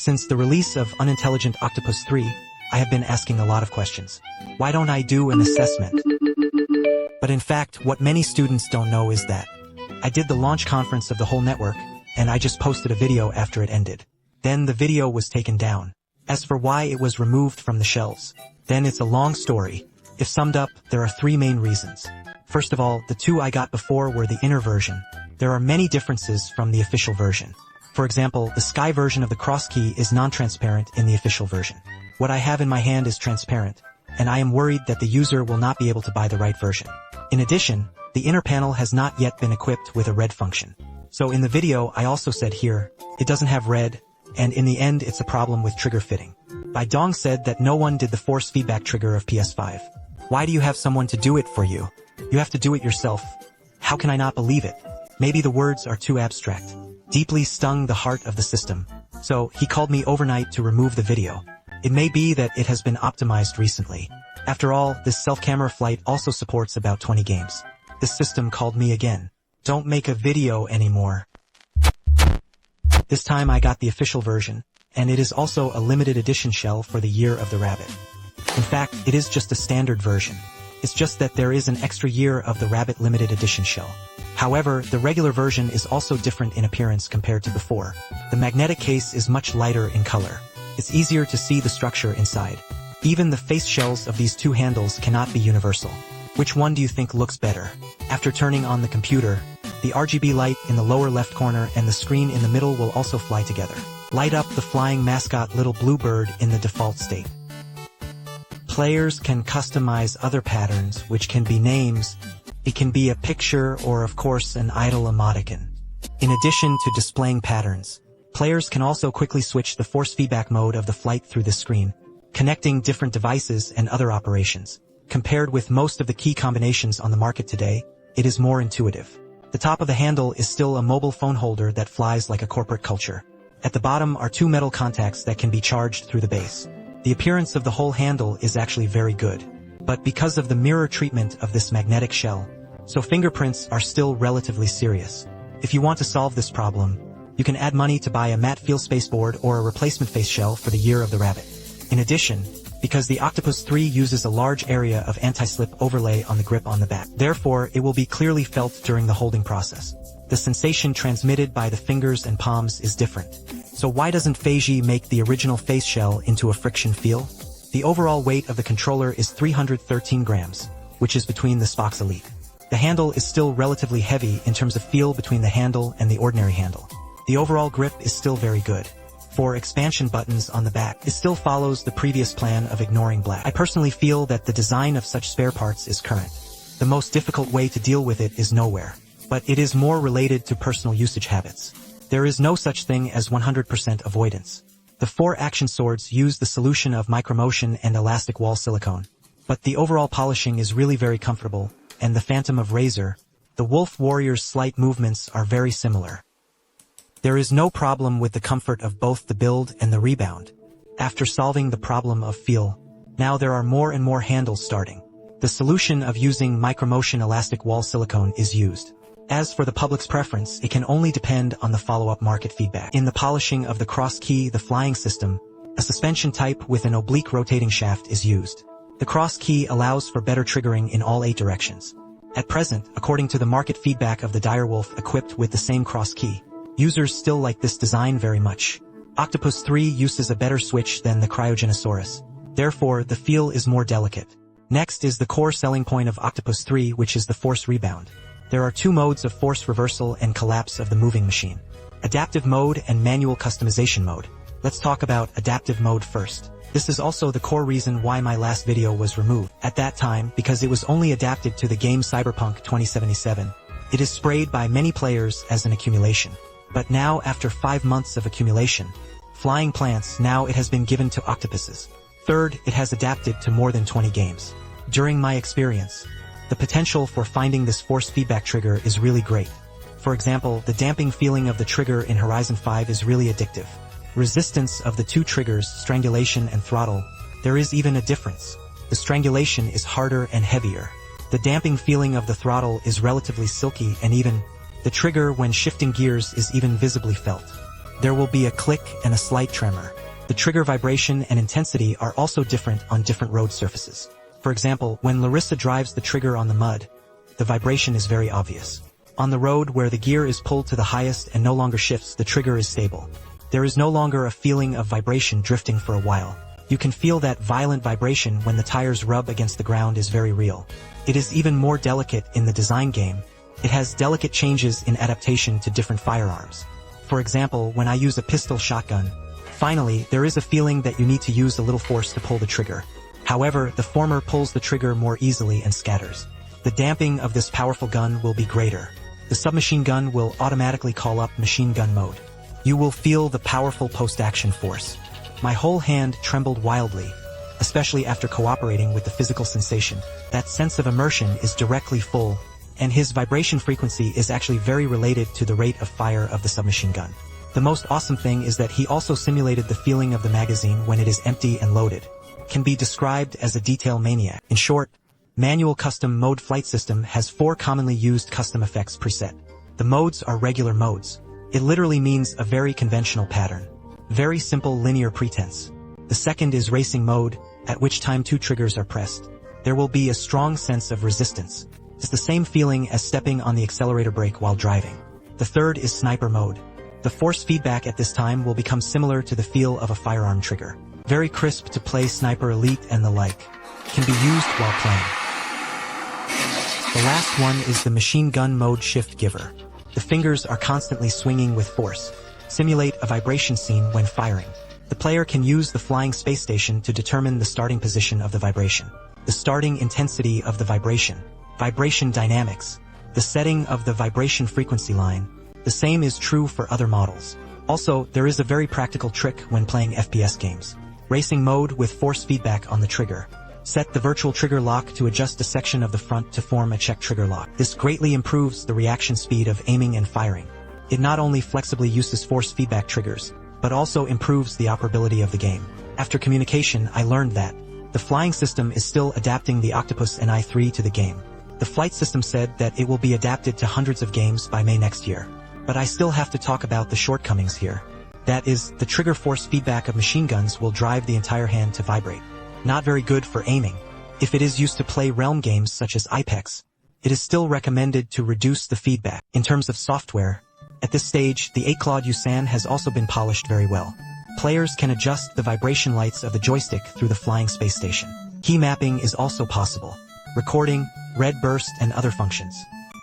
Since the release of Unintelligent Octopus 3, I have been asking a lot of questions. Why don't I do an assessment? But in fact, what many students don't know is that I did the launch conference of the whole network, and I just posted a video after it ended. Then the video was taken down. As for why it was removed from the shelves, then it's a long story. If summed up, there are 3 main reasons. First of all, the 2 I got before were the inner version. There are many differences from the official version. For example, the Sky version of the cross key is non-transparent in the official version. What I have in my hand is transparent, and I am worried that the user will not be able to buy the right version. In addition, the inner panel has not yet been equipped with a red function. So in the video I also said here, it doesn't have red, and in the end it's a problem with trigger fitting. Bai Dong said that no one did the force feedback trigger of PS5. Why do you have someone to do it for you? You have to do it yourself. How can I not believe it? Maybe the words are too abstract. Deeply stung the heart of the system. So he called me overnight to remove the video. It may be that it has been optimized recently. After all, this self-camera flight also supports about 20 games. This system called me again. Don't make a video anymore. This time I got the official version, and it is also a limited edition shell for the Year of the Rabbit. In fact, it is just a standard version. It's just that there is an extra Year of the Rabbit limited edition shell. However, the regular version is also different in appearance compared to before. The magnetic case is much lighter in color. It's easier to see the structure inside. Even the face shells of these 2 handles cannot be universal. Which one do you think looks better? After turning on the computer, the RGB light in the lower left corner and the screen in the middle will also fly together. Light up the flying mascot little blue bird in the default state. Players can customize other patterns, which can be names. It can be a picture or of course an idle emoticon. In addition to displaying patterns, players can also quickly switch the force feedback mode of the flight through the screen, connecting different devices and other operations. Compared with most of the key combinations on the market today, it is more intuitive. The top of the handle is still a mobile phone holder that flies like a corporate culture. At the bottom are 2 metal contacts that can be charged through the base. The appearance of the whole handle is actually very good. But because of the mirror treatment of this magnetic shell, so fingerprints are still relatively serious. If you want to solve this problem, you can add money to buy a matte field spaceboard or a replacement face shell for the Year of the Rabbit. In addition, because the Octopus 3 uses a large area of anti-slip overlay on the grip on the back, therefore it will be clearly felt during the holding process. The sensation transmitted by the fingers and palms is different. So why doesn't Feiji make the original face shell into a friction feel? The overall weight of the controller is 313 grams, which is between the Xbox Elite. The handle is still relatively heavy in terms of feel between the handle and the ordinary handle. The overall grip is still very good. For expansion buttons on the back, it still follows the previous plan of ignoring black. I personally feel that the design of such spare parts is current. The most difficult way to deal with it is nowhere. But it is more related to personal usage habits. There is no such thing as 100% avoidance. The 4 action swords use the solution of micromotion and elastic wall silicone. But the overall polishing is really very comfortable, and the Phantom of Razor, the Wolf Warrior's slight movements are very similar. There is no problem with the comfort of both the build and the rebound. After solving the problem of feel, now there are more and more handles starting. The solution of using micromotion elastic wall silicone is used. As for the public's preference, it can only depend on the follow-up market feedback. In the polishing of the cross key, the flying system, a suspension type with an oblique rotating shaft is used. The cross key allows for better triggering in all 8 directions. At present, according to the market feedback of the Direwolf equipped with the same cross key, users still like this design very much. Octopus 3 uses a better switch than the Cryogenosaurus. Therefore, the feel is more delicate. Next is the core selling point of Octopus 3, which is the force rebound. There are 2 modes of force reversal and collapse of the moving machine. Adaptive mode and manual customization mode. Let's talk about adaptive mode first. This is also the core reason why my last video was removed. At that time, because it was only adapted to the game Cyberpunk 2077, it is sprayed by many players as an accumulation. But now, after 5 months of accumulation, flying plants, now it has been given to octopuses. Third, it has adapted to more than 20 games. During my experience, the potential for finding this force feedback trigger is really great. For example, the damping feeling of the trigger in Horizon 5 is really addictive. Resistance of the 2 triggers, strangulation and throttle, there is even a difference. The strangulation is harder and heavier. The damping feeling of the throttle is relatively silky, and even the trigger when shifting gears is even visibly felt. There will be a click and a slight tremor. The trigger vibration and intensity are also different on different road surfaces. For example, when Larissa drives the trigger on the mud, the vibration is very obvious. On the road where the gear is pulled to the highest and no longer shifts, the trigger is stable. There is no longer a feeling of vibration drifting for a while. You can feel that violent vibration when the tires rub against the ground is very real. It is even more delicate in the design game. It has delicate changes in adaptation to different firearms. For example, when I use a pistol shotgun, finally, there is a feeling that you need to use a little force to pull the trigger. However, the former pulls the trigger more easily and scatters. The damping of this powerful gun will be greater. The submachine gun will automatically call up machine gun mode. You will feel the powerful post-action force. My whole hand trembled wildly, especially after cooperating with the physical sensation. That sense of immersion is directly full, and his vibration frequency is actually very related to the rate of fire of the submachine gun. The most awesome thing is that he also simulated the feeling of the magazine when it is empty and loaded. Can be described as a detail maniac. In short, Manual Custom Mode Flight System has 4 commonly used custom effects preset. The modes are regular modes. It literally means a very conventional pattern. Very simple linear pretense. The second is racing mode, at which time 2 triggers are pressed. There will be a strong sense of resistance. It's the same feeling as stepping on the accelerator brake while driving. The third is sniper mode. The force feedback at this time will become similar to the feel of a firearm trigger. Very crisp to play Sniper Elite and the like. Can be used while playing. The last one is the machine gun mode shift giver. The fingers are constantly swinging with force. Simulate a vibration scene when firing. The player can use the flying space station to determine the starting position of the vibration, the starting intensity of the vibration, vibration dynamics, the setting of the vibration frequency line. The same is true for other models. Also, there is a very practical trick when playing FPS games. Racing mode with force feedback on the trigger. Set the virtual trigger lock to adjust a section of the front to form a check trigger lock. This greatly improves the reaction speed of aiming and firing. It not only flexibly uses force feedback triggers, but also improves the operability of the game. After communication, I learned that the flying system is still adapting the Octopus Ni3 to the game. The flight system said that it will be adapted to hundreds of games by May next year. But I still have to talk about the shortcomings here. That is, the trigger force feedback of machine guns will drive the entire hand to vibrate. Not very good for aiming. If it is used to play realm games such as Apex, it is still recommended to reduce the feedback. In terms of software, at this stage, the 8-Claude USAN has also been polished very well. Players can adjust the vibration lights of the joystick through the flying space station. Key mapping is also possible. Recording, red burst, and other functions.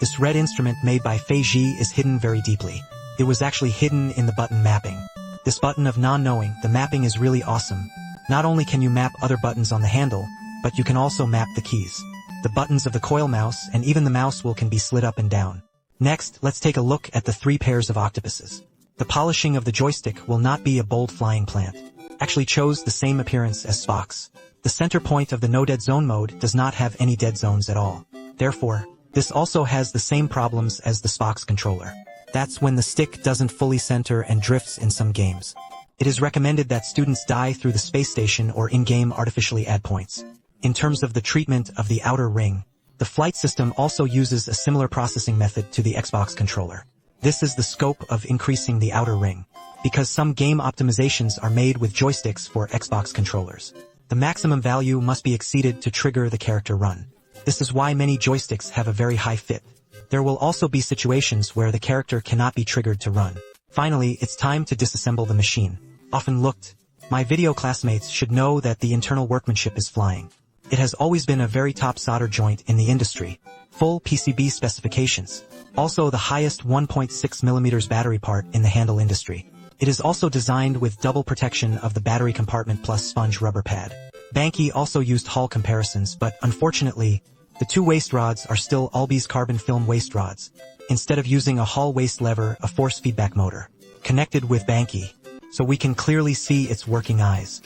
This red instrument made by Feiji is hidden very deeply. It was actually hidden in the button mapping. This button of non-knowing, the mapping is really awesome. Not only can you map other buttons on the handle, but you can also map the keys. The buttons of the coil mouse and even the mouse wheel can be slid up and down. Next, let's take a look at the 3 pairs of octopuses. The polishing of the joystick will not be a bold flying plant. Actually chose the same appearance as Spock's. The center point of the no dead zone mode does not have any dead zones at all. Therefore, this also has the same problems as the Spock's controller. That's when the stick doesn't fully center and drifts in some games. It is recommended that students die through the space station or in-game artificially add points. In terms of the treatment of the outer ring, the flight system also uses a similar processing method to the Xbox controller. This is the scope of increasing the outer ring, because some game optimizations are made with joysticks for Xbox controllers. The maximum value must be exceeded to trigger the character run. This is why many joysticks have a very high fit. There will also be situations where the character cannot be triggered to run. Finally, it's time to disassemble the machine. Often looked, my video classmates should know that the internal workmanship is flying. It has always been a very top solder joint in the industry. Full PCB specifications. Also the highest 1.6mm battery part in the handle industry. It is also designed with double protection of the battery compartment plus sponge rubber pad. Banky also used Hall comparisons, but unfortunately, the 2 waste rods are still Albi's carbon film waste rods. Instead of using a Hall waste lever, a force feedback motor. Connected with Banky, so we can clearly see its working eyes.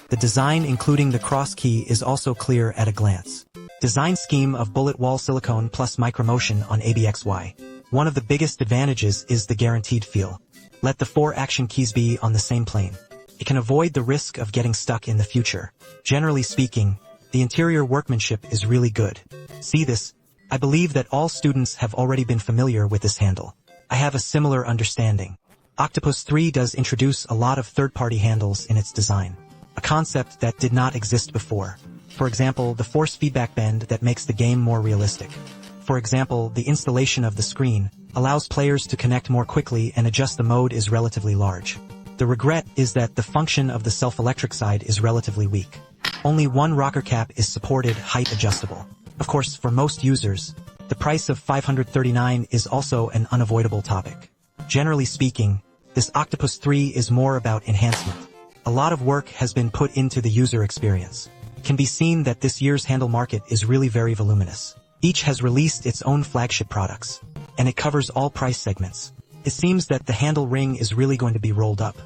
The design including the cross key is also clear at a glance. Design scheme of bullet wall silicone plus micromotion on ABXY. One of the biggest advantages is the guaranteed feel. Let the 4 action keys be on the same plane. It can avoid the risk of getting stuck in the future. Generally speaking, the interior workmanship is really good. See this? I believe that all students have already been familiar with this handle. I have a similar understanding. Octopus 3 does introduce a lot of third-party handles in its design, a concept that did not exist before. For example, the force feedback bend that makes the game more realistic. For example, the installation of the screen allows players to connect more quickly and adjust the mode is relatively large. The regret is that the function of the self-electric side is relatively weak. Only one rocker cap is supported height adjustable. Of course, for most users, the price of $539 is also an unavoidable topic. Generally speaking, this Octopus 3 is more about enhancement. A lot of work has been put into the user experience. It can be seen that this year's handle market is really very voluminous. Each has released its own flagship products, and it covers all price segments. It seems that the handle ring is really going to be rolled up.